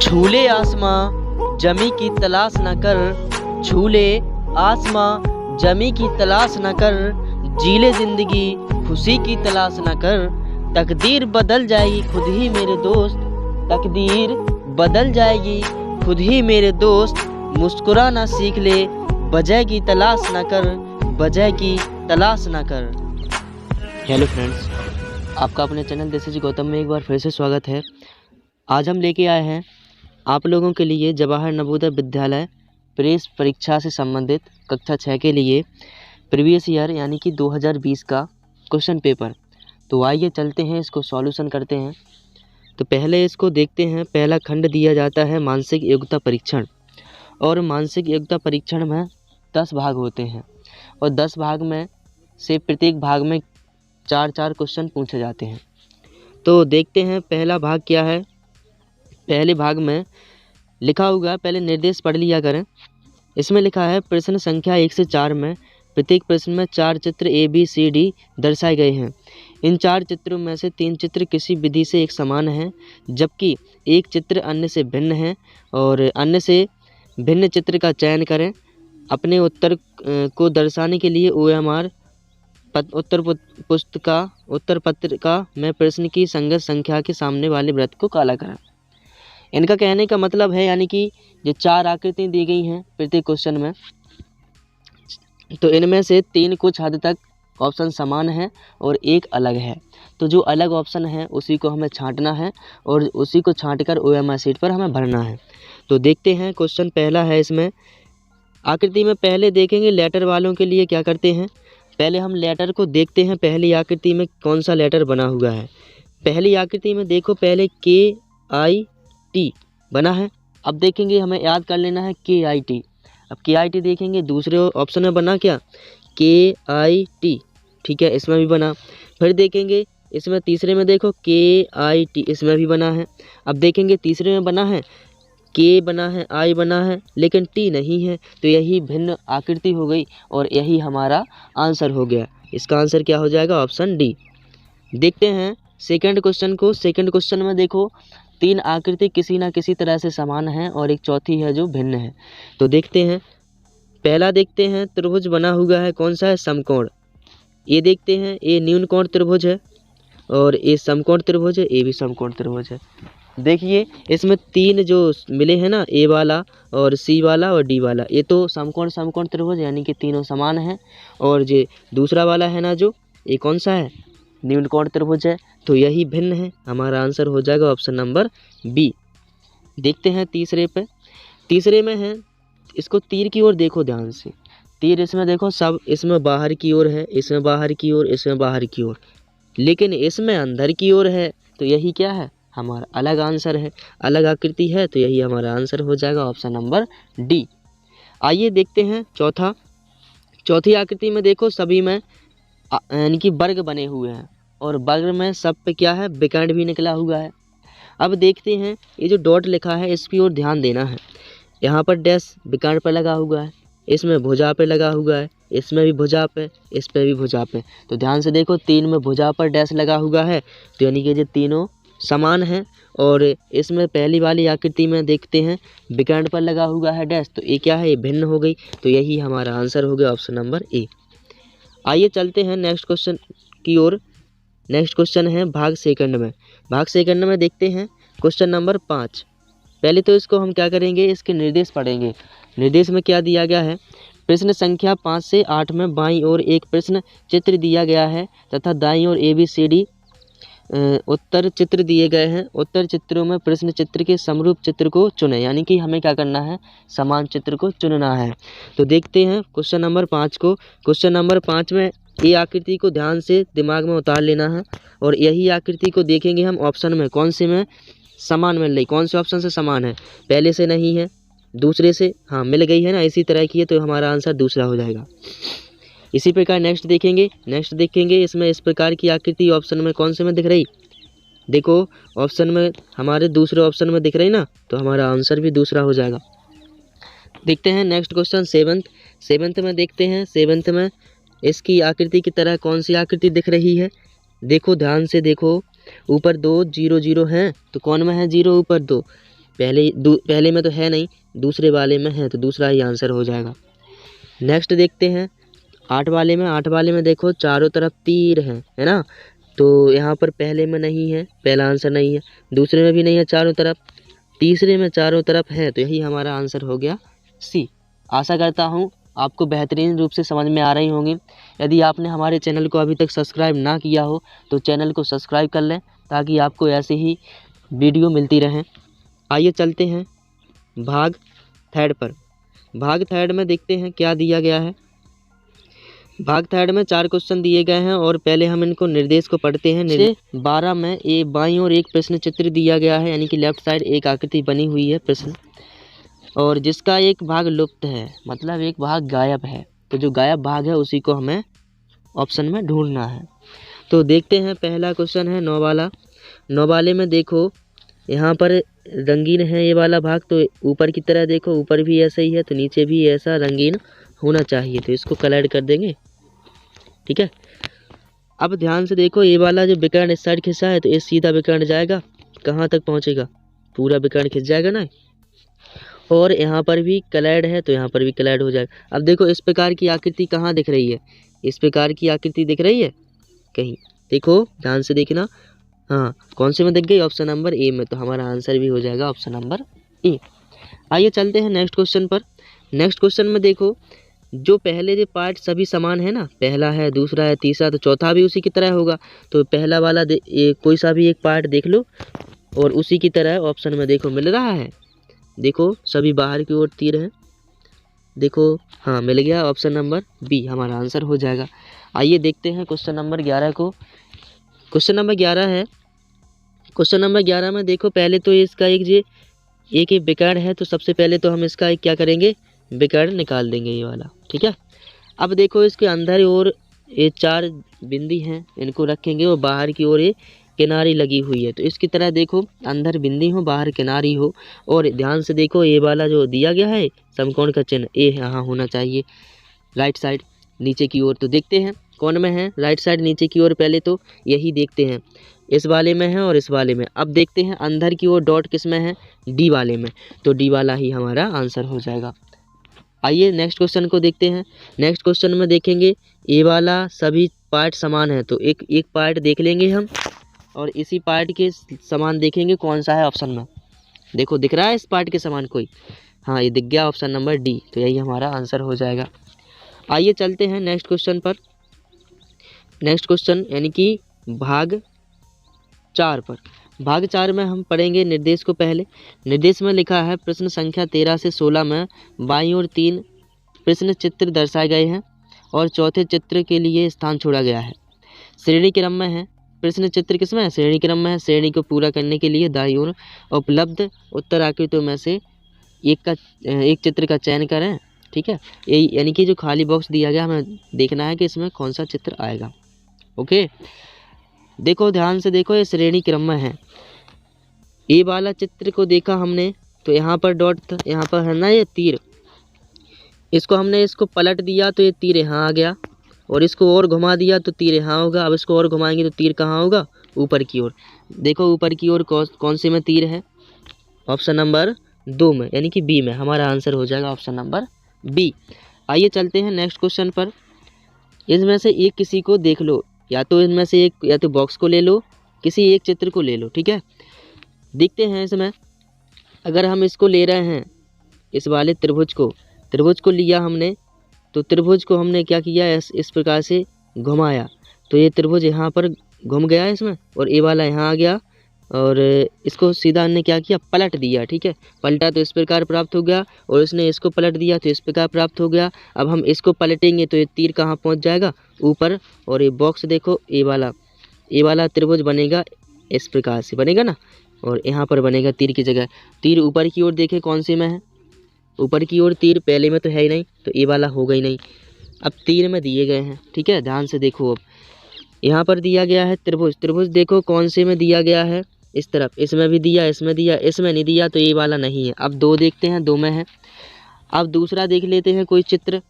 झूले आसमां जमी की तलाश न कर, झूले आसमां जमी की तलाश न कर, जीले जिंदगी खुशी की तलाश न कर। तकदीर बदल जाएगी खुद ही मेरे दोस्त, तकदीर बदल जाएगी खुद ही मेरे दोस्त। मुस्कुराना सीख ले, वजह की तलाश न कर, वजह की तलाश न कर। हेलो फ्रेंड्स, आपका अपने चैनल देसी जी गौतम में एक बार फिर से स्वागत है। आज हम लेके आए हैं आप लोगों के लिए जवाहर नवोदय विद्यालय प्रेस परीक्षा से संबंधित कक्षा 6 के लिए प्रीवियस ईयर यानी कि 2020 का क्वेश्चन पेपर। तो आइए चलते हैं, इसको सॉल्यूशन करते हैं। तो पहले इसको देखते हैं। पहला खंड दिया जाता है मानसिक योग्यता परीक्षण, और मानसिक योग्यता परीक्षण में 10 भाग होते हैं और 10 भाग में से प्रत्येक भाग में 4-4 क्वेश्चन पूछे जाते हैं। तो देखते हैं पहला भाग क्या है। पहले भाग में लिखा हुआ, पहले निर्देश पढ़ लिया करें। इसमें लिखा है प्रश्न संख्या 1 से 4 में प्रत्येक प्रश्न में 4 चित्र ABCD दर्शाए गए हैं। इन 4 चित्रों में से 3 चित्र किसी विधि से एक समान हैं, जबकि एक चित्र अन्य से भिन्न है, और अन्य से भिन्न चित्र का चयन करें। अपने उत्तर को दर्शाने के लिए OMR उत्तर पत्रिका में प्रश्न की संगत संख्या के सामने वाले वृत्त को काला करें। इनका कहने का मतलब है, यानी कि जो 4 आकृतियाँ दी गई हैं प्रत्येक क्वेश्चन में, तो इनमें से 3 कुछ हद तक ऑप्शन समान है और एक अलग है। तो जो अलग ऑप्शन है उसी को हमें छांटना है और उसी को छांटकर OMR शीट पर हमें भरना है। तो देखते हैं क्वेश्चन पहला है। इसमें आकृति में पहले देखेंगे लेटर वालों के लिए क्या करते हैं। पहले हम लेटर को देखते हैं, पहली आकृति में कौन सा लेटर बना हुआ है। पहली आकृति में देखो, पहले KIT बना है। अब देखेंगे, हमें याद कर लेना है KIT। अब KIT देखेंगे, दूसरे ऑप्शन में बना क्या, KIT, ठीक है, इसमें भी बना। फिर देखेंगे इसमें तीसरे में देखो KIT, इसमें भी बना है। अब देखेंगे तीसरे में बना है K बना है, I बना है, लेकिन T नहीं है। तो यही भिन्न आकृति हो गई और यही हमारा आंसर हो गया। इसका आंसर क्या हो जाएगा, ऑप्शन D। देखते हैं सेकंड क्वेश्चन को। सेकंड क्वेश्चन में देखो 3 आकृति किसी ना किसी तरह से समान है और एक चौथी है जो भिन्न है। तो देखते हैं, पहला देखते हैं त्रिभुज बना हुआ है, कौन सा है, समकोण। ये देखते हैं, ये न्यून कोण त्रिभुज है और ये समकोण त्रिभुज है, ये भी समकोण त्रिभुज है। देखिए इसमें 3 जो मिले हैं ना, A वाला और C वाला और D वाला, ये तो समकोण त्रिभुज यानी कि तीनों समान हैं। और जो दूसरा वाला है ना, जो ये कौन सा है, न्यून कोण त्रिभुज है, तो यही भिन्न है। हमारा आंसर हो जाएगा ऑप्शन नंबर B। देखते हैं तीसरे पे। तीसरे में है, इसको तीर की ओर देखो ध्यान से। तीर इसमें देखो, सब इसमें बाहर की ओर है, इसमें बाहर की ओर, इसमें बाहर की ओर, लेकिन इसमें अंदर की ओर है। तो यही क्या है, हमारा अलग आंसर है, अलग आकृति है। तो यही हमारा आंसर हो जाएगा ऑप्शन नंबर D। आइए देखते हैं चौथी आकृति में देखो, सभी में यानी कि वर्ग बने हुए हैं और वर्ग में सब पे क्या है, विकर्ण भी निकला हुआ है। अब देखते हैं, ये जो डॉट लिखा है इसकी ओर ध्यान देना है। यहाँ पर डैश विकर्ण पर लगा हुआ है, इसमें भुजा पे लगा हुआ है, इसमें भी भुजा पे, इस पे भी भुजा पे। तो ध्यान से देखो, 3 में भुजा पर डैश लगा हुआ है, तो यानी कि ये तीनों समान हैं। और इसमें पहली वाली आकृति में देखते हैं विकर्ण पर लगा हुआ है डैश, तो ये क्या है, ये भिन्न हो गई। तो यही हमारा आंसर हो गया ऑप्शन नंबर A। आइए चलते हैं नेक्स्ट क्वेश्चन की ओर। नेक्स्ट क्वेश्चन है भाग सेकंड में। भाग सेकंड में देखते हैं क्वेश्चन नंबर 5। पहले तो इसको हम क्या करेंगे, इसके निर्देश पढ़ेंगे। निर्देश में क्या दिया गया है, प्रश्न संख्या 5 से 8 में बाईं ओर एक प्रश्न चित्र दिया गया है तथा दाईं ओर ABCD उत्तर चित्र दिए गए हैं। उत्तर चित्रों में प्रश्न चित्र के समरूप चित्र को चुनें, यानी कि हमें क्या करना है, समान चित्र को चुनना है। तो देखते हैं क्वेश्चन नंबर 5 को। क्वेश्चन नंबर 5 में ये आकृति को ध्यान से दिमाग में उतार लेना है और यही आकृति को देखेंगे हम ऑप्शन में कौन से में समान मिल रही, कौन से ऑप्शन से समान है। पहले से नहीं है, दूसरे से हाँ मिल गई है ना, इसी तरह की है, तो हमारा आंसर दूसरा हो जाएगा। इसी प्रकार नेक्स्ट देखेंगे इसमें इस प्रकार की आकृति ऑप्शन में कौन से में दिख रही, देखो ऑप्शन में हमारे दूसरे ऑप्शन में दिख रही ना, तो हमारा आंसर भी दूसरा हो जाएगा। देखते हैं नेक्स्ट क्वेश्चन सेवंथ में देखते हैं। सेवंथ में इसकी आकृति की तरह कौन सी आकृति दिख रही है, देखो ध्यान से देखो, ऊपर 2 0 0 हैं, तो कौन में है 0 ऊपर 2, पहले में तो है नहीं, दूसरे वाले में है, तो दूसरा ही आंसर हो जाएगा। नेक्स्ट देखते हैं 8 वाले में। 8 वाले में देखो चारों तरफ तीर हैं, है ना, तो यहाँ पर पहले में नहीं है, पहला आंसर नहीं है, दूसरे में भी नहीं है चारों तरफ, तीसरे में चारों तरफ है, तो यही हमारा आंसर हो गया सी। आशा करता हूँ आपको बेहतरीन रूप से समझ में आ रही होंगी। यदि आपने हमारे चैनल को अभी तक सब्सक्राइब ना किया हो तो चैनल को सब्सक्राइब कर लें, ताकि आपको ऐसे ही वीडियो मिलती रहें। आइए चलते हैं भाग थर्ड पर। भाग थर्ड में देखते हैं क्या दिया गया है। भाग थर्ड में 4 क्वेश्चन दिए गए हैं और पहले हम इनको निर्देश को पढ़ते हैं। 12 में बाईं ओर एक प्रश्न चित्र दिया गया है, यानी कि लेफ्ट साइड एक आकृति बनी हुई है प्रश्न, और जिसका एक भाग लुप्त है, मतलब एक भाग गायब है। तो जो गायब भाग है उसी को हमें ऑप्शन में ढूंढना है। तो देखते हैं, पहला क्वेश्चन है 9 वाला। 9 वाले में देखो यहाँ पर रंगीन है ये वाला भाग, तो ऊपर की तरह देखो, ऊपर भी ऐसा ही है तो नीचे भी ऐसा रंगीन होना चाहिए, तो इसको कलर कर देंगे, ठीक है। अब ध्यान से देखो, ये वाला जो विकर्ण इस साइड खिंचा है तो ये सीधा विकर्ण जाएगा, कहाँ तक पहुँचेगा, पूरा विकर्ण खिंच जाएगा ना। और यहाँ पर भी कलर्ड है तो यहाँ पर भी कलर्ड हो जाएगा। अब देखो इस प्रकार की आकृति कहाँ दिख रही है, इस प्रकार की आकृति दिख रही है कहीं, देखो ध्यान से देखना। हाँ, कौन से में दिख गई, ऑप्शन नंबर ए में, तो हमारा आंसर भी हो जाएगा ऑप्शन नंबर ए। आइए चलते हैं नेक्स्ट क्वेश्चन पर। नेक्स्ट क्वेश्चन में देखो, जो पहले जो पार्ट सभी समान है ना, पहला है, दूसरा है, तीसरा, तो चौथा भी उसी की तरह होगा। तो पहला वाला कोई सा भी एक पार्ट देख लो और उसी की तरह ऑप्शन में देखो मिल रहा है, देखो सभी बाहर की ओर तीर हैं, देखो हाँ मिल गया, ऑप्शन नंबर बी हमारा आंसर हो जाएगा। आइए देखते हैं क्वेश्चन नंबर 11 को। क्वेश्चन नंबर 11 है। क्वेश्चन नंबर 11 में देखो, पहले तो इसका एक विकर्ण है, तो सबसे पहले तो हम इसका एक क्या करेंगे, विकर्ण निकाल देंगे ये वाला, ठीक है। अब देखो इसके अंदर और ये 4 बिंदी हैं, इनको रखेंगे और बाहर की ओर ये किनारी लगी हुई है, तो इसकी तरह देखो अंदर बिंदी हो बाहर किनारी हो। और ध्यान से देखो ये वाला जो दिया गया है समकोण का चिन्ह, ये यहाँ होना चाहिए राइट साइड नीचे की ओर। तो देखते हैं कौन में है राइट साइड नीचे की ओर, पहले तो यही देखते हैं, इस वाले में है और इस वाले में। अब देखते हैं अंदर की ओर डॉट किस में है, डी वाले में, तो डी वाला ही हमारा आंसर हो जाएगा। आइए नेक्स्ट क्वेश्चन को देखते हैं। नेक्स्ट क्वेश्चन में देखेंगे ये वाला सभी पार्ट समान है, तो एक पार्ट देख लेंगे हम और इसी पार्ट के समान देखेंगे कौन सा है ऑप्शन में। देखो दिख रहा है इस पार्ट के समान कोई, हाँ ये दिख गया ऑप्शन नंबर डी, तो यही हमारा आंसर हो जाएगा। आइए चलते हैं नेक्स्ट क्वेश्चन पर। नेक्स्ट क्वेश्चन यानी कि भाग 4 पर। भाग 4 में हम पढ़ेंगे निर्देश को। पहले निर्देश में लिखा है प्रश्न संख्या 13 से 16 में बाईं ओर 3 प्रश्न चित्र दर्शाए गए हैं और चौथे चित्र के लिए स्थान छोड़ा गया है। श्रेणी क्रम में है, प्रश्न चित्र किसमें है, श्रेणी क्रम में है। श्रेणी को पूरा करने के लिए दाईं ओर उपलब्ध उत्तर आकृतियों में से एक चित्र का चयन करें, ठीक है। यही यानी कि जो खाली बॉक्स दिया गया हमें देखना है कि इसमें कौन सा चित्र आएगा। ओके, देखो ध्यान से देखो, ये श्रेणी क्रम में है। ये वाला चित्र को देखा हमने तो यहाँ पर डॉट था, यहाँ पर है ना ये तीर, इसको हमने इसको पलट दिया तो ये तीर यहाँ आ गया, और इसको और घुमा दिया तो तीर यहाँ होगा। अब इसको और घुमाएंगे तो तीर कहाँ होगा, ऊपर की ओर। देखो ऊपर की ओर कौन से में तीर है, ऑप्शन नंबर 2 में, यानी कि बी में हमारा आंसर हो जाएगा ऑप्शन नंबर बी। आइए चलते हैं नेक्स्ट क्वेश्चन पर। इनमें से एक किसी को देख लो, या तो इनमें से एक, या तो बॉक्स को ले लो, किसी एक चित्र को ले लो, ठीक है। देखते हैं इसमें, अगर हम इसको ले रहे हैं इस वाले त्रिभुज को लिया हमने, तो त्रिभुज को हमने क्या किया, इस प्रकार से घुमाया तो ये त्रिभुज यहाँ पर घूम गया इसमें, और ये वाला यहाँ आ गया, और इसको सीधा हमने क्या किया, पलट दिया, ठीक है। पलटा तो इस प्रकार प्राप्त हो गया, और इसने इसको पलट दिया तो इस प्रकार प्राप्त हो गया। अब हम इसको पलटेंगे तो ये तीर कहाँ पहुँच जाएगा, ऊपर। और ये बॉक्स देखो, ये वाला त्रिभुज बनेगा इस प्रकार से बनेगा ना, और यहाँ पर बनेगा तीर की जगह। तीर ऊपर की ओर देखे कौन से में है, ऊपर की ओर तीर पहले में तो है ही नहीं, तो ये वाला होगा ही नहीं। अब तीर में दिए गए हैं, ठीक है, ध्यान से देखो। अब यहाँ पर दिया गया है त्रिभुज देखो कौन से में दिया गया है, इस तरफ, इसमें भी दिया, इसमें दिया, इसमें नहीं दिया, तो ये वाला नहीं है। अब 2 देखते हैं, 2 में है। अब दूसरा देख लेते हैं कोई चित्र,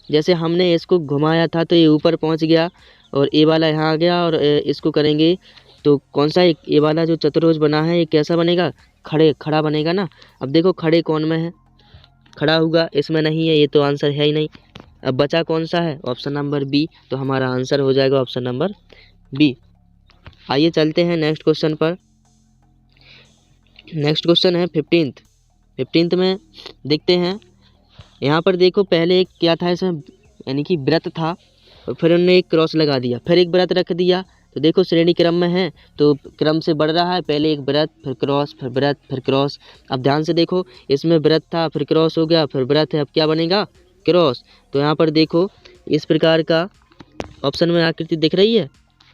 जैसे हमने इसको घुमाया था तो ये ऊपर पहुँच गया, और ये वाला यहाँ आ गया, और इसको करेंगे तो कौन सा, ये वाला जो चतुर्भुज बना है ये कैसा बनेगा, खड़ा बनेगा ना। अब देखो खड़े कौन में है, खड़ा हुआ इसमें नहीं है, ये तो आंसर है ही नहीं। अब बचा कौन सा है, ऑप्शन नंबर बी, तो हमारा आंसर हो जाएगा ऑप्शन नंबर बी। आइए चलते हैं नेक्स्ट क्वेश्चन पर। नेक्स्ट क्वेश्चन है 15th में देखते हैं। यहाँ पर देखो पहले एक क्या था इसमें, यानी कि व्रत था, और फिर उन्होंने एक क्रॉस लगा दिया, फिर एक व्रत रख दिया। तो देखो श्रेणी क्रम में है तो क्रम से बढ़ रहा है, पहले एक व्रत फिर क्रॉस फिर व्रत फिर क्रॉस। अब ध्यान से देखो, इसमें व्रत था फिर क्रॉस हो गया फिर व्रत है, अब क्या बनेगा, क्रॉस। तो यहाँ पर देखो इस प्रकार का ऑप्शन में आकृति दिख रही है,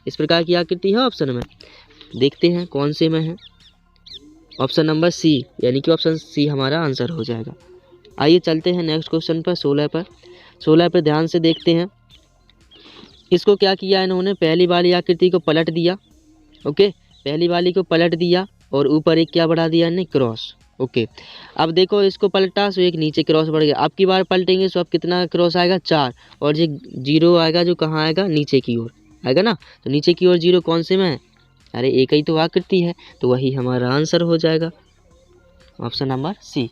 इस प्रकार की आकृति है ऑप्शन में। देखते हैं कौन से में है, ऑप्शन नंबर सी, यानी कि ऑप्शन सी हमारा आंसर हो जाएगा। आइए चलते हैं नेक्स्ट क्वेश्चन पर 16 पर ध्यान से देखते हैं। इसको क्या किया इन्होंने, पहली वाली आकृति को पलट दिया, ओके, पहली वाली को पलट दिया और ऊपर एक क्या बढ़ा दिया इन्हें, क्रॉस, ओके। अब देखो इसको पलटा तो एक नीचे क्रॉस बढ़ गया, अब की बार पलटेंगे तो अब कितना क्रॉस आएगा, 4, और ये 0 आएगा जो कहाँ आएगा, नीचे की ओर आएगा ना। तो नीचे की ओर 0 कौन से में है, अरे एक ही तो आकृति है, तो वही हमारा आंसर हो जाएगा ऑप्शन नंबर सी।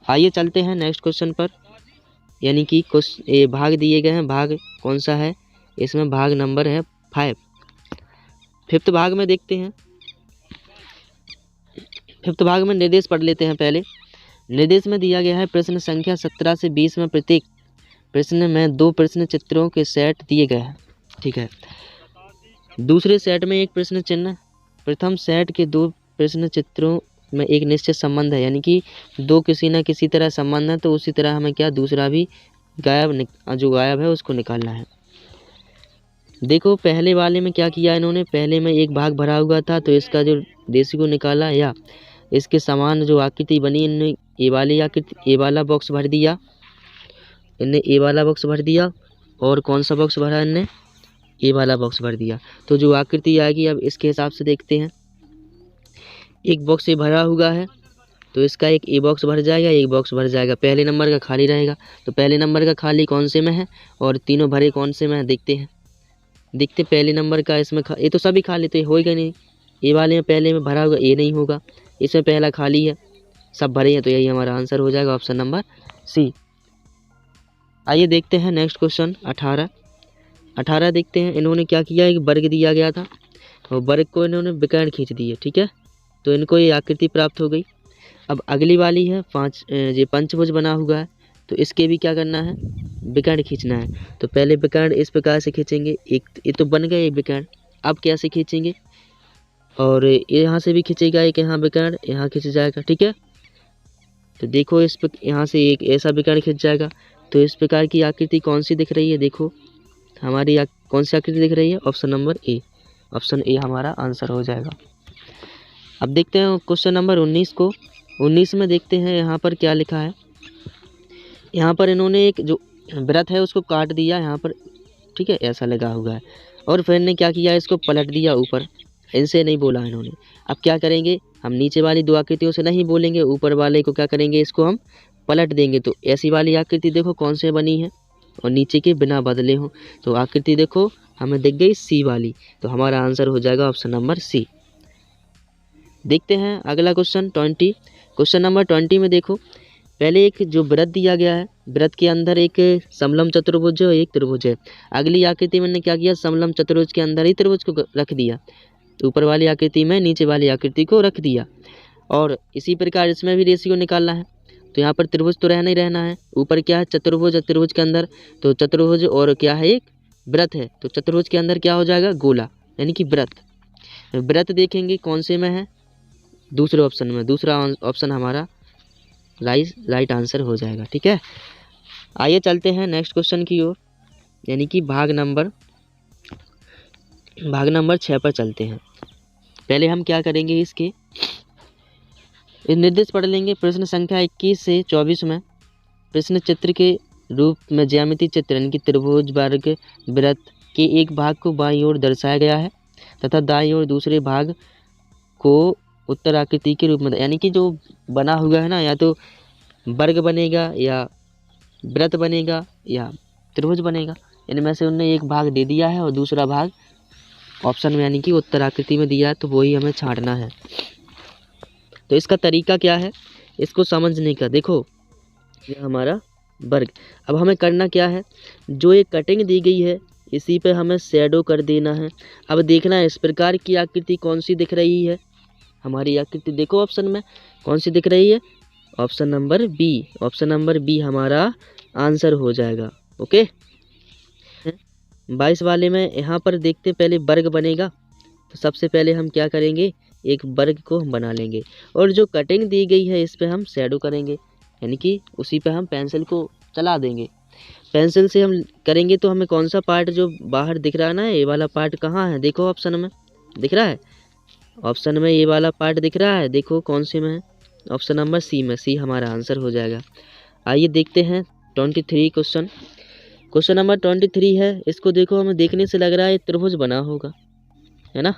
आइए चलते हैं नेक्स्ट क्वेश्चन पर, यानी कि कुछ ये भाग दिए गए हैं, भाग कौन सा है, इसमें भाग नंबर है 5। 5th भाग में देखते हैं। 5th भाग में निर्देश पढ़ लेते हैं पहले। निर्देश में दिया गया है प्रश्न संख्या 17 से 20 में प्रत्येक प्रश्न में 2 प्रश्न चित्रों के सेट दिए गए हैं, ठीक है। दूसरे सेट में एक प्रश्न चिन्ह, प्रथम सेट के 2 प्रश्न चित्रों में एक निश्चित संबंध है, यानी कि 2 किसी न किसी तरह संबंध है, तो उसी तरह हमें क्या दूसरा भी जो गायब है उसको निकालना है। देखो पहले वाले में क्या किया इन्होंने, पहले में एक भाग भरा हुआ था तो इसका जो देशी को निकाला, या इसके समान जो आकृति बनी इनने ए वाली आकृति, ए वाला बॉक्स भर दिया, इनने ए वाला बॉक्स भर दिया, और कौन सा बॉक्स भरा इनने, ए वाला बॉक्स भर दिया। तो जो आकृति आएगी अब इसके हिसाब से देखते हैं। एक बॉक्स ये भरा हुआ है तो इसका एक ए बॉक्स भर जाएगा, एक बॉक्स भर जाएगा, पहले नंबर का खाली रहेगा। तो पहले नंबर का खाली कौन से में है और तीनों भरे कौन से में है, देखते हैं। देखते पहले नंबर का इसमें ये तो सभी खाली, तो ये होएगा नहीं, ए वाले में पहले में भरा हुआ ए नहीं होगा, इसमें पहला खाली है, सब भरे हैं, तो यही हमारा आंसर हो जाएगा ऑप्शन नंबर सी। आइए देखते हैं नेक्स्ट क्वेश्चन 18 देखते हैं। इन्होंने क्या किया, एक वर्ग दिया गया था और वर्ग को इन्होंने विकर्ण खींच दिए, ठीक है, तो इनको ये आकृति प्राप्त हो गई। अब अगली वाली है 5, ये पंचभुज बना हुआ है, तो इसके भी क्या करना है, विकर्ण खींचना है। तो पहले विकर्ण इस प्रकार से खींचेंगे, एक ये तो बन गए एक विकर्ण, अब कैसे खींचेंगे, और यहाँ से भी खींचेगा एक, यहाँ विकर्ण यहाँ खींच जाएगा, ठीक है। तो देखो इस पर यहाँ से एक ऐसा विकर्ण खींच जाएगा। तो इस प्रकार की आकृति कौन सी दिख रही है, देखो हमारी कौन सी आकृति दिख रही है, option number A, option A हमारा आंसर हो जाएगा। अब देखते हैं क्वेश्चन नंबर 19 को। 19 में देखते हैं यहाँ पर क्या लिखा है। यहाँ पर इन्होंने एक जो व्रत है उसको काट दिया यहाँ पर, ठीक है, ऐसा लगा हुआ है, और फिर ने क्या किया, इसको पलट दिया ऊपर, इनसे नहीं बोला इन्होंने। अब क्या करेंगे, हम नीचे वाली 2 आकृतियों से नहीं बोलेंगे, ऊपर वाले को क्या करेंगे, इसको हम पलट देंगे। तो ऐसी वाली आकृति देखो कौन से बनी है और नीचे के बिना बदले हो, तो आकृति देखो हमें दिख गई सी वाली, तो हमारा आंसर हो जाएगा ऑप्शन नंबर सी। देखते हैं अगला क्वेश्चन 20। क्वेश्चन नंबर 20 में देखो, पहले एक जो व्रत दिया गया है, व्रत के अंदर एक समलम चतुर्भुज और एक त्रिभुज है। अगली आकृति में क्या किया, समलम चतुर्भुज के अंदर ही त्रिभुज को रख दिया, ऊपर वाली आकृति में नीचे वाली आकृति को रख दिया, और इसी प्रकार इसमें भी रेशियो निकालना है। तो यहाँ पर त्रिभुज तो रहना ही रहना है, ऊपर क्या है चतुर्भुज, त्रिभुज के अंदर तो चतुर्भुज और क्या है एक व्रत है, तो चतुर्भुज के अंदर क्या हो जाएगा, गोला, यानी कि व्रत। व्रत देखेंगे कौन से में है, दूसरे ऑप्शन में, दूसरा ऑप्शन हमारा राइट आंसर हो जाएगा, ठीक है। आइए चलते हैं नेक्स्ट क्वेश्चन की ओर, यानी कि भाग नंबर 6 पर चलते हैं। पहले हम क्या करेंगे, इसके निर्देश पढ़ लेंगे। प्रश्न संख्या 21 से 24 में प्रश्न चित्र के रूप में ज्यामितीय चित्र, यानी कि त्रिभुज, वर्ग, वृत्त के एक भाग को बाईं ओर दर्शाया गया है तथा दाईं ओर दूसरे भाग को उत्तर आकृति के रूप में, यानी कि जो बना हुआ है ना, या तो वर्ग बनेगा या वृत्त बनेगा या त्रिभुज बनेगा, इनमें से उन्होंने एक भाग दे दिया है और दूसरा भाग ऑप्शन में यानी कि उत्तर आकृति में दिया है, तो वही हमें छांटना है। तो इसका तरीका क्या है इसको समझने का, देखो ये हमारा वर्ग। अब हमें करना क्या है, जो ये कटिंग दी गई है इसी पे हमें शैडो कर देना है। अब देखना है इस प्रकार की आकृति कौन सी दिख रही है, हमारी आकृति देखो ऑप्शन में कौन सी दिख रही है, option number B. Option number B हमारा आंसर हो जाएगा। ओके 22 वाले में यहाँ पर देखते पहले वर्ग बनेगा, तो सबसे पहले हम क्या करेंगे, एक वर्ग को हम बना लेंगे और जो कटिंग दी गई है इस पे हम शैडो करेंगे, यानी कि उसी पे हम पेंसिल को चला देंगे। पेंसिल से हम करेंगे तो हमें कौन सा पार्ट जो बाहर दिख रहा है ना, ये वाला पार्ट कहाँ है, देखो ऑप्शन में दिख रहा है, ऑप्शन में ये वाला पार्ट दिख रहा है, देखो कौन से में है, ऑप्शन नंबर सी में। सी हमारा आंसर हो जाएगा। आइए देखते हैं 23 क्वेश्चन। क्वेश्चन नंबर 23 है, इसको देखो हमें देखने से लग रहा है त्रिभुज बना होगा, है ना।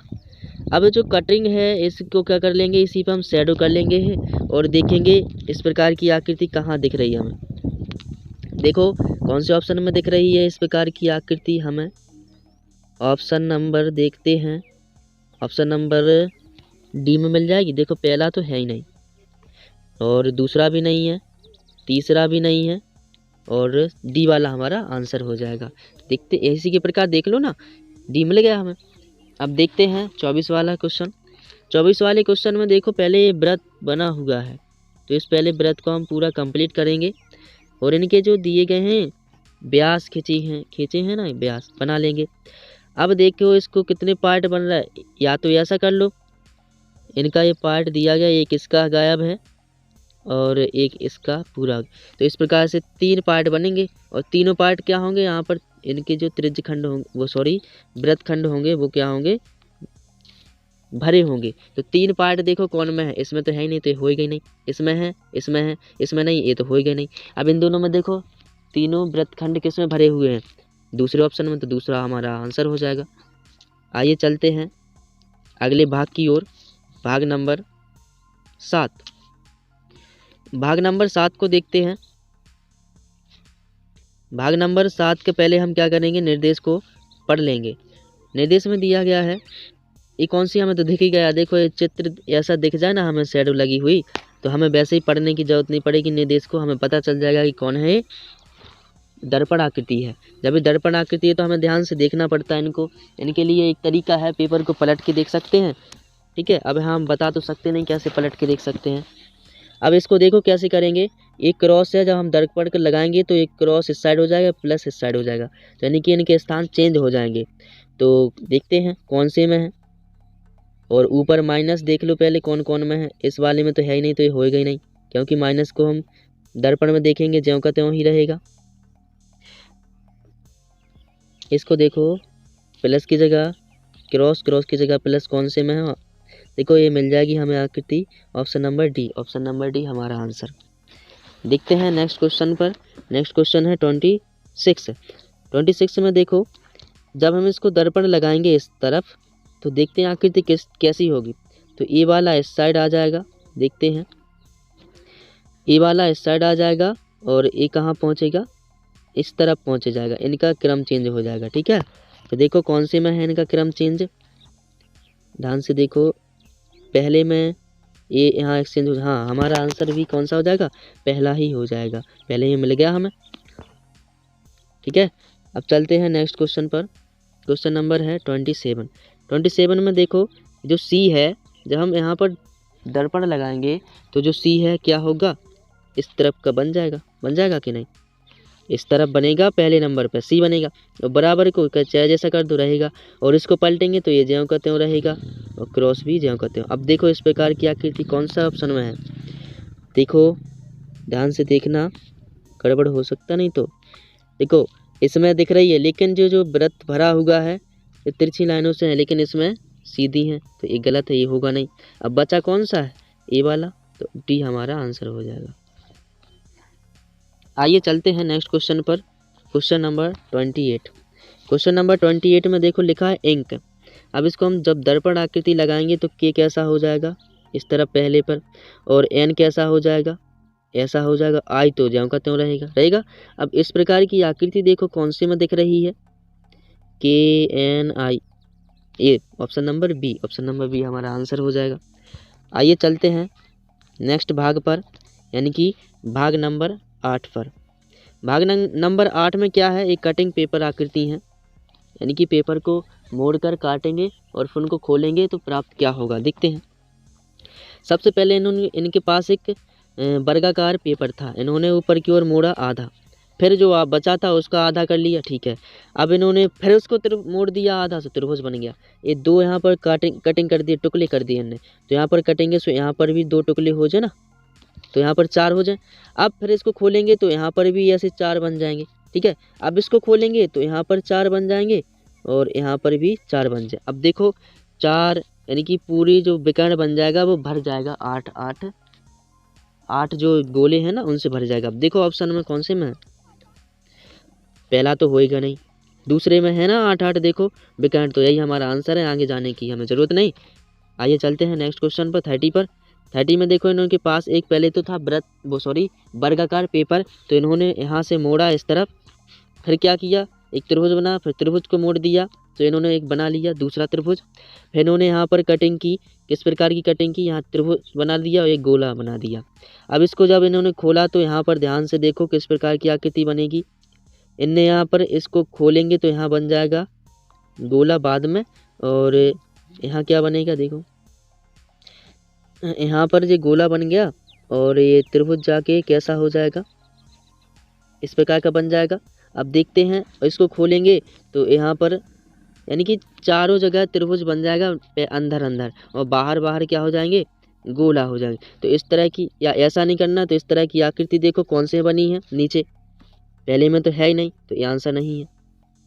अब जो कटिंग है इसको क्या कर लेंगे, इसी पर हम शैडो कर लेंगे और देखेंगे इस प्रकार की आकृति कहाँ दिख रही है हमें। देखो कौन से ऑप्शन में दिख रही है इस प्रकार की आकृति हमें, ऑप्शन नंबर देखते हैं, ऑप्शन नंबर डी में मिल जाएगी। देखो पहला तो है ही नहीं और दूसरा भी नहीं है, तीसरा भी नहीं है और डी वाला हमारा आंसर हो जाएगा। देखते इसी के प्रकार देख लो ना, डी मिल गया हमें। अब देखते हैं 24 वाला क्वेश्चन। 24 वाले क्वेश्चन में देखो पहले ये व्रत बना हुआ है, तो इस पहले व्रत को हम पूरा कंप्लीट करेंगे और इनके जो दिए गए हैं व्यास खींचे हैं ना, व्यास बना लेंगे। अब देखो इसको कितने पार्ट बन रहा है, या तो ऐसा कर लो, इनका ये पार्ट दिया गया, एक इसका गायब है और एक इसका पूरा, तो इस प्रकार से 3 पार्ट बनेंगे और तीनों पार्ट क्या होंगे, यहाँ पर इनके जो त्रिज्य खंड होंगे वो सॉरी वृत्त खंड होंगे वो क्या होंगे, भरे होंगे। तो 3 पार्ट देखो कौन में है, इसमें तो है ही नहीं, तो ये होएगा ही नहीं, इसमें है, इसमें है, इसमें नहीं, ये तो होएगा नहीं। अब इन दोनों में देखो तीनों वृत्त खंड किस में भरे हुए हैं, दूसरे ऑप्शन में, तो दूसरा हमारा आंसर हो जाएगा। आइए चलते हैं अगले भाग की ओर, भाग नंबर 7। भाग नंबर 7 को देखते हैं। भाग नंबर 7 के पहले हम क्या करेंगे, निर्देश को पढ़ लेंगे। निर्देश में दिया गया है, ये कौन सी हमें तो दिख ही गया, देखो ये चित्र ऐसा दिख जाए ना हमें शैडो लगी हुई, तो हमें वैसे ही पढ़ने की जरूरत नहीं पड़ेगी, निर्देश को हमें पता चल जाएगा कि कौन है, दर्पण आकृति है। जब ये दर्पण आकृति है तो हमें ध्यान से देखना पड़ता है इनको, इनके लिए एक तरीका है, पेपर को पलट के देख सकते हैं, ठीक है। अब हम बता तो सकते नहीं कैसे पलट के देख सकते हैं। अब इसको देखो कैसे करेंगे, एक क्रॉस है, जब हम दर्पण कर लगाएंगे तो एक क्रॉस इस साइड हो जाएगा प्लस इस साइड हो जाएगा, तो यानी कि इनके स्थान चेंज हो जाएंगे। तो देखते हैं कौन से में है, और ऊपर माइनस देख लो पहले कौन कौन में है, इस वाले में तो है ही नहीं, तो ये होएगा ही नहीं, क्योंकि माइनस को हम दर्पण में देखेंगे ज्यों का त्यों ही रहेगा। इसको देखो प्लस की जगह क्रॉस, क्रॉस की जगह प्लस कौन से में है, देखो ये मिल जाएगी हमें आकृति option number D. Option number D हमारा आंसर। देखते हैं नेक्स्ट क्वेश्चन पर। नेक्स्ट क्वेश्चन है 26। 26 में देखो जब हम इसको दर्पण लगाएंगे इस तरफ तो देखते हैं आकृति कैसी होगी। तो ए वाला इस साइड आ जाएगा, देखते हैं ए वाला इस साइड आ जाएगा और ए कहाँ पहुँचेगा, इस तरफ पहुँचे जाएगा, इनका क्रम चेंज हो जाएगा, ठीक है। तो देखो कौन से में है इनका क्रम चेंज, ध्यान से देखो, पहले में ये यहाँ एक्सचेंज हो, हाँ हमारा आंसर भी कौन सा हो जाएगा, पहला ही हो जाएगा, पहले ही मिल गया हमें, ठीक है। अब चलते हैं नेक्स्ट क्वेश्चन पर। क्वेश्चन नंबर है 27। 27 में देखो जो सी है, जब हम यहाँ पर दर्पण लगाएंगे तो जो सी है क्या होगा, इस तरफ का बन जाएगा कि नहीं, इस तरफ बनेगा, पहले नंबर पर सी बनेगा और बराबर को चाहे जैसा कर दो रहेगा, और इसको पलटेंगे तो ये ज्यों का त्यों रहेगा और क्रॉस भी ज्यों का त्यों। अब देखो इस प्रकार की आकृति कौन सा ऑप्शन में है, देखो ध्यान से देखना, गड़बड़ हो सकता नहीं तो देखो इसमें दिख रही है, लेकिन जो वृत्त भरा हुआ है ये तिरछी लाइनों से है, लेकिन इसमें सीधी है, तो ये गलत है, ये होगा नहीं। अब बचा कौन सा है, ए वाला, तो डी हमारा आंसर हो जाएगा। आइए चलते हैं नेक्स्ट क्वेश्चन पर। Question number 28। क्वेश्चन नंबर 28 में देखो लिखा है इंक। अब इसको हम जब दर्पण आकृति लगाएंगे तो के कैसा हो जाएगा, इस तरफ पहले पर, और एन कैसा हो जाएगा, ऐसा हो जाएगा, आई तो ज्यों का त्यों रहेगा। अब इस प्रकार की आकृति देखो कौन से में दिख रही है, के एन आई, ये option number B. Option number B हमारा आंसर हो जाएगा। आइए चलते हैं नेक्स्ट भाग पर, यानी कि भाग नंबर 8 पर। भाग नंबर 8 में क्या है, एक कटिंग पेपर आकृति है, यानी कि पेपर को मोड़कर काटेंगे और फिर उनको खोलेंगे तो प्राप्त क्या होगा, देखते हैं। सबसे पहले इनके पास एक वर्गाकार पेपर था, इन्होंने ऊपर की ओर मोड़ा आधा, फिर जो बचा था उसका आधा कर लिया, ठीक है। अब इन्होंने फिर उसको मोड़ दिया आधा, से त्रिभुज बन गया। ये दो यहाँ पर कटिंग कर दिए, टुकड़े कर दिए इनने, तो यहाँ पर कटेंगे तो यहाँ पर भी 2 टुकड़े हो जाए ना, तो यहाँ पर 4 हो जाए। अब फिर इसको खोलेंगे तो यहाँ पर भी ऐसे 4 बन जाएंगे, ठीक है। अब इसको खोलेंगे तो यहाँ पर 4 बन जाएंगे और यहाँ पर भी 4 बन जाए। अब देखो 4 यानी कि पूरी जो विकर्ण बन जाएगा वो भर जाएगा, 8 जो गोले हैं ना उनसे भर जाएगा। अब देखो ऑप्शन में कौन से में है, पहला तो होएगा नहीं, दूसरे में है ना 8 देखो विकर्ण, तो यही हमारा आंसर है, आगे जाने की हमें ज़रूरत नहीं। आइए चलते हैं नेक्स्ट क्वेश्चन पर, 30 पर। 30 में देखो इन्होंने पास एक पहले तो था वर्गाकार पेपर, तो इन्होंने यहाँ से मोड़ा इस तरफ, फिर क्या किया, एक त्रिभुज बना, फिर त्रिभुज को मोड़ दिया, तो इन्होंने एक बना लिया दूसरा त्रिभुज। फिर इन्होंने यहाँ पर कटिंग की, किस प्रकार की कटिंग की, यहाँ त्रिभुज बना दिया और एक गोला बना दिया। अब इसको जब इन्होंने खोला तो यहाँ पर ध्यान से देखो किस प्रकार की आकृति बनेगी। इनने यहाँ पर इसको खोलेंगे तो यहाँ बन जाएगा गोला बाद में, और यहाँ क्या बनेगा देखो, यहाँ पर ये गोला बन गया और ये त्रिभुज जाके कैसा हो जाएगा, इस प्रकार का बन जाएगा। अब देखते हैं, इसको खोलेंगे तो यहाँ पर यानी कि चारों जगह त्रिभुज बन जाएगा अंदर अंदर, और बाहर बाहर क्या हो जाएंगे, गोला हो जाएंगे। तो इस तरह की, या ऐसा नहीं करना, तो इस तरह की आकृति देखो कौन से बनी है, नीचे पहले में तो है ही नहीं, तो ये आंसर नहीं है,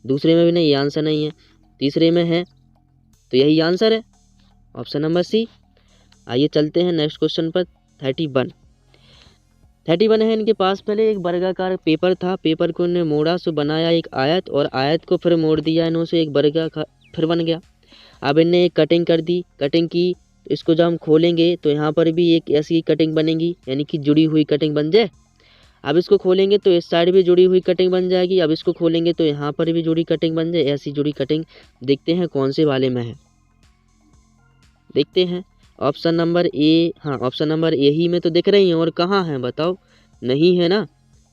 दूसरे में भी नहीं, ये आंसर नहीं है, तीसरे में है, तो यही आंसर है, ऑप्शन नंबर सी। आइए चलते हैं नेक्स्ट क्वेश्चन पर, 31 है इनके पास। पहले एक वर्गाकार पेपर था, पेपर को इन्होंने मोड़ा सो बनाया एक आयत, और आयत को फिर मोड़ दिया इन्हों से, एक वर्गाकार फिर बन गया। अब इनने एक कटिंग कर दी, कटिंग की, इसको जब हम खोलेंगे तो यहाँ पर भी एक ऐसी कटिंग बनेगी, यानी कि जुड़ी हुई कटिंग बन जाए। अब इसको खोलेंगे तो इस साइड भी जुड़ी हुई कटिंग बन जाएगी, अब इसको खोलेंगे तो यहाँ पर भी जुड़ी कटिंग बन जाए, ऐसी जुड़ी कटिंग। देखते हैं कौन से वाले में है, देखते हैं ऑप्शन नंबर ए, हाँ ऑप्शन नंबर ए ही में तो दिख रही है, और कहाँ है बताओ, नहीं है ना,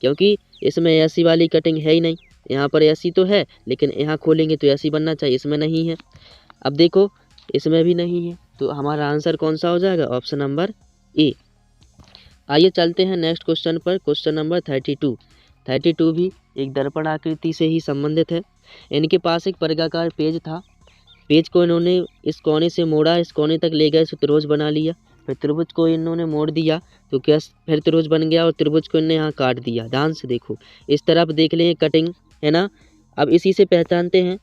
क्योंकि इसमें ऐसी वाली कटिंग है ही नहीं। यहाँ पर ऐसी तो है, लेकिन यहाँ खोलेंगे तो ऐसी बनना चाहिए, इसमें नहीं है। अब देखो इसमें भी नहीं है, तो हमारा आंसर कौन सा हो जाएगा, ऑप्शन नंबर ए। आइए चलते हैं नेक्स्ट क्वेश्चन पर, क्वेश्चन नंबर 32 भी एक दर्पण आकृति से ही संबंधित है। इनके पास एक वर्गाकार पेज था, पेज को इन्होंने इस कोने से मोड़ा, इस कोने तक ले गए, तो त्रिभुज बना लिया। फिर त्रिभुज को इन्होंने मोड़ दिया तो क्या, फिर त्रिभुज बन गया, और त्रिभुज को इन्होंने यहाँ काट दिया। ध्यान से देखो, इस तरफ देख लें कटिंग है ना, अब इसी से पहचानते हैं,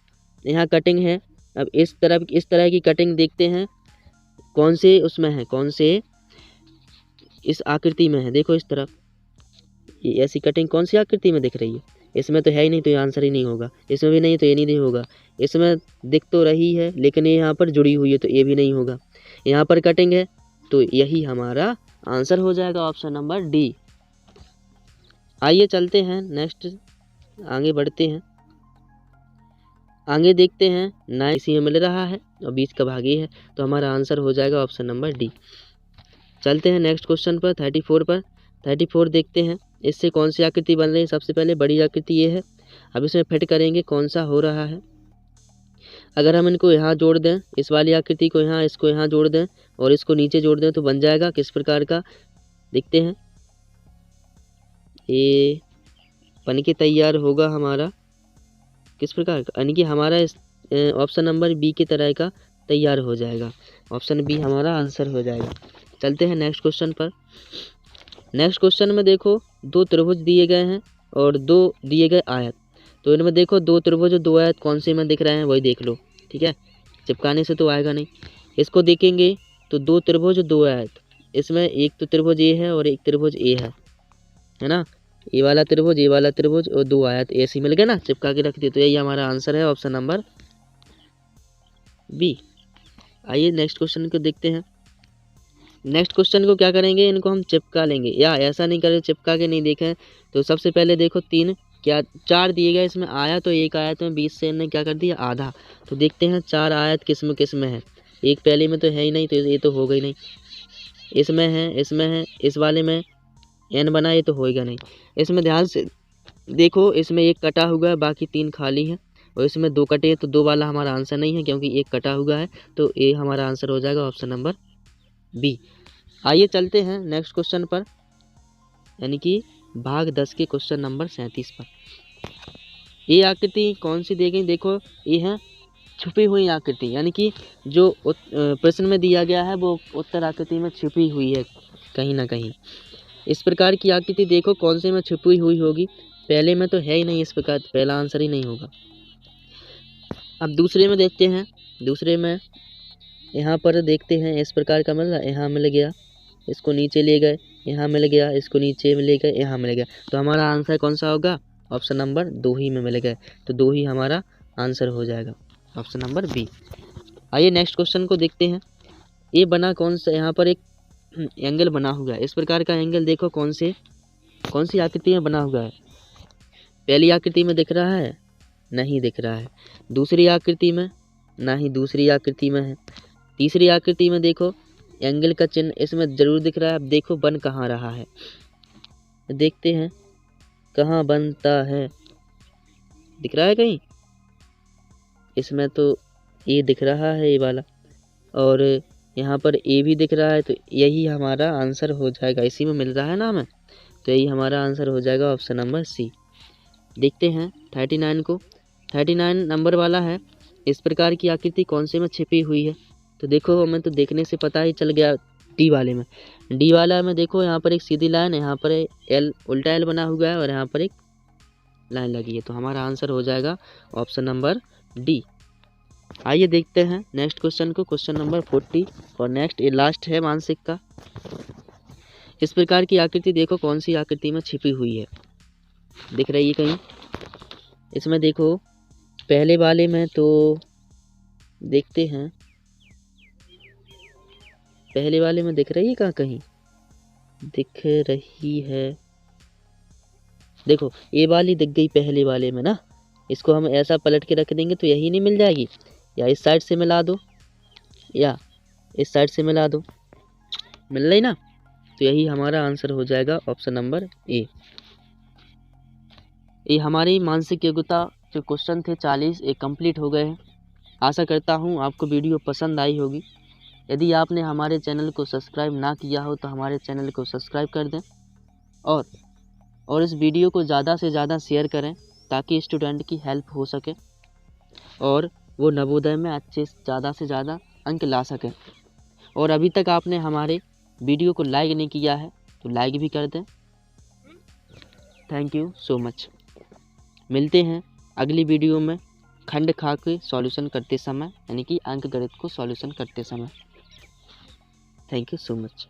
यहाँ कटिंग है। अब इस तरफ इस तरह की कटिंग देखते हैं कौन से उसमें है, कौन से इस आकृति में है, देखो इस तरफ ये ऐसी कटिंग कौन सी आकृति में दिख रही है, इसमें तो है ही नहीं, तो ये आंसर ही नहीं होगा। इसमें भी नहीं तो ये नहीं होगा, इसमें दिख तो रही है लेकिन ये यहाँ पर जुड़ी हुई है, तो ये भी नहीं होगा। यहाँ पर कटिंग है, तो यही हमारा आंसर हो जाएगा, ऑप्शन नंबर डी। आइए चलते हैं नेक्स्ट, आगे बढ़ते हैं, आगे देखते हैं। 9 इसी में मिल रहा है और 20 का भाग ये है, तो हमारा आंसर हो जाएगा ऑप्शन नंबर डी। चलते हैं नेक्स्ट क्वेश्चन पर, 34 पर। 34 देखते हैं इससे कौन सी आकृति बन रही है। सबसे पहले बड़ी आकृति ये है, अब इसमें फिट करेंगे कौन सा हो रहा है। अगर हम इनको यहाँ जोड़ दें, इस वाली आकृति को यहाँ, इसको यहाँ जोड़ दें और इसको नीचे जोड़ दें, तो बन जाएगा किस प्रकार का, देखते हैं। ये बन के तैयार होगा हमारा किस प्रकार का, यानी कि हमारा ऑप्शन नंबर बी की तरह का तैयार हो जाएगा, ऑप्शन बी हमारा आंसर हो जाएगा। चलते हैं नेक्स्ट क्वेश्चन पर। नेक्स्ट क्वेश्चन में देखो 2 त्रिभुज दिए गए हैं और 2 दिए गए आयत, तो इनमें देखो 2 त्रिभुज और 2 आयत कौन से में दिख रहे हैं वही देख लो, ठीक है, चिपकाने से तो आएगा नहीं। इसको देखेंगे तो 2 त्रिभुज और 2 आयत, इसमें एक तो त्रिभुज ए है और एक त्रिभुज ए है ना, ये वाला त्रिभुज और 2 आयत ऐसे मिल गए ना, चिपका के रख दिए, तो यही हमारा आंसर है, ऑप्शन नंबर बी। आइए नेक्स्ट क्वेश्चन को देखते हैं। नेक्स्ट क्वेश्चन को क्या करेंगे, इनको हम चिपका लेंगे, या ऐसा नहीं करें चिपका के नहीं देखें। तो सबसे पहले देखो 4 दिए गए, इसमें आया तो एक आयत में 20 से इन्होंने क्या कर दिया आधा, तो देखते हैं 4 आयत किस में है। एक पहले में तो है ही नहीं, तो ये तो हो गई नहीं, इसमें है, इसमें है, इस वाले में n बना, ये तो होएगा नहीं। इसमें ध्यान से देखो, इसमें एक कटा हुआ है, बाकी 3 खाली हैं, और इसमें 2 कटे हैं, तो 2 वाला हमारा आंसर नहीं है क्योंकि एक कटा हुआ है, तो ए हमारा आंसर हो जाएगा ऑप्शन नंबर बी। आइए चलते हैं नेक्स्ट क्वेश्चन पर, यानी कि भाग 10 के क्वेश्चन नंबर 37 पर। ये आकृति कौन सी दी गई? देखो ये है छुपी हुई आकृति, यानी कि जो प्रश्न में दिया गया है वो उत्तर आकृति में छुपी हुई है कहीं ना कहीं। इस प्रकार की आकृति देखो कौन से में छुपी हुई होगी, पहले में तो है ही नहीं, इस प्रकार पहला आंसर ही नहीं होगा। अब दूसरे में देखते हैं, दूसरे में यहाँ पर देखते हैं, इस प्रकार का मिल रहा है, यहाँ मिल गया, इसको नीचे ले गए, यहाँ मिल गया, इसको नीचे में ले गए, यहाँ मिल गया, तो हमारा आंसर कौन सा होगा? ऑप्शन नंबर 2 ही में मिल गए, तो 2 ही हमारा आंसर हो जाएगा, ऑप्शन नंबर बी। आइए नेक्स्ट क्वेश्चन को देखते हैं। ये बना कौन सा? यहाँ पर एक एंगल बना हुआ है, इस प्रकार का एंगल देखो कौन सी आकृति में बना हुआ है? पहली आकृति में दिख रहा है? नहीं दिख रहा है। दूसरी आकृति में? नहीं, दूसरी आकृति में है। तीसरी आकृति में देखो एंगल का चिन्ह इसमें जरूर दिख रहा है। अब देखो बन कहाँ रहा है, देखते हैं कहाँ बनता है, दिख रहा है कहीं? इसमें तो ए दिख रहा है, ये वाला, और यहाँ पर ए भी दिख रहा है, तो यही हमारा आंसर हो जाएगा, इसी में मिल रहा है ना हमें, तो यही हमारा आंसर हो जाएगा ऑप्शन नंबर सी। देखते हैं 39 को, 39 नंबर वाला है, इस प्रकार की आकृति कौन से में छिपी हुई है? तो देखो हमें तो देखने से पता ही चल गया, डी वाले में। डी वाला में देखो यहाँ पर एक सीधी लाइन, यहाँ पर एल उल्टा एल बना हुआ है और यहाँ पर एक लाइन लगी है, तो हमारा आंसर हो जाएगा ऑप्शन नंबर डी। आइए देखते हैं नेक्स्ट क्वेश्चन को, क्वेश्चन नंबर 40 और नेक्स्ट ये लास्ट है मानसिक का। इस प्रकार की आकृति देखो कौन सी आकृति में छिपी हुई है, दिख रही है कहीं? इसमें देखो पहले वाले में तो देखते हैं, पहले वाले में दिख रही है कहाँ? कहीं दिख रही है, देखो ये वाली दिख गई पहले वाले में ना, इसको हम ऐसा पलट के रख देंगे तो यही नहीं मिल जाएगी, या इस साइड से मिला दो या इस साइड से मिला दो, मिल रही ना, तो यही हमारा आंसर हो जाएगा ऑप्शन नंबर ए। ये हमारी मानसिक योग्यता जो क्वेश्चन थे 40 ये कंप्लीट हो गए हैं। आशा करता हूँ आपको वीडियो पसंद आई होगी। यदि आपने हमारे चैनल को सब्सक्राइब ना किया हो तो हमारे चैनल को सब्सक्राइब कर दें, और इस वीडियो को ज़्यादा से ज़्यादा शेयर करें ताकि स्टूडेंट की हेल्प हो सके और वो नवोदय में अच्छे ज़्यादा से ज़्यादा अंक ला सकें। और अभी तक आपने हमारे वीडियो को लाइक नहीं किया है तो लाइक भी कर दें। Thank you so much. मिलते हैं अगली वीडियो में खंड खा के सॉल्यूशन करते समय, यानी कि अंक गणित को सॉल्यूशन करते समय। Thank you so much.